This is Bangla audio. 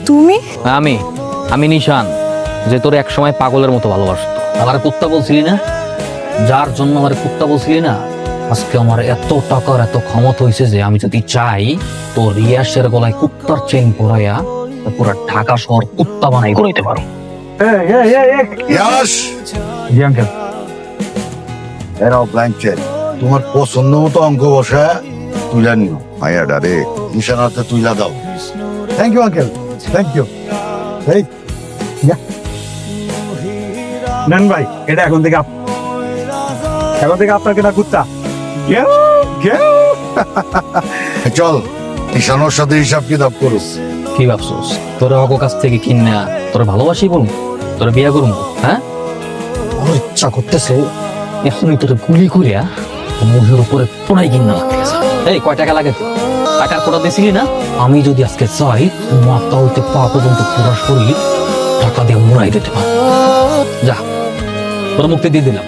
তুমি? আমি আমি নিশান, যে তোর এক সময় পাগলের মতো ভালোবাসতো। আমার কুত্তা বলছিলি না, যার জন্য আমার কুত্তা বলছিলি না, আজকে আমার এত টাকার এত ক্ষমতা হয়েছে যে আমি যদি চাই তোর রিয়াসের গলায় কুত্তার চেন পরাইয়া পুরো ঢাকা শহর কুত্তা বানাই করাইতে পারো। ইয়াস জি আঙ্কেল। এরাও ব্ল্যাঙ্ক চেক। তোমার পছন্দ মতো অঙ্ক বসা তুলে নিও। মাইয়াডা রে নিশানাতে তুইলা দাও। Thank you uncle, thank you. এই নেন ভাই, এটা এখন থেকে আপনার কেনা কুত্তা। গেউ, গেউ। চল নিশানোর সাথে হিসাব কিতাব করো। কি ভাবছোস তোর অগ কাছ থেকে কিনা তোর ভালোবাসি বলুন, তোর বিয়া করুন? হ্যাঁ, আমার ইচ্ছা করতেছে এখনই তোর গুলি করিয়া মুখের উপরে পোড়াই কিনা লাগতেছে। এই কয় টাকা লাগে? টাকার কোটা দিছিলি না? আমি যদি আজকে চাই মাথা হইতে পা পর্যন্ত পুরা শরীর টাকা দিয়ে মুড়াই দিতে পার। যা, তোর মুক্তি দিয়ে দিলাম।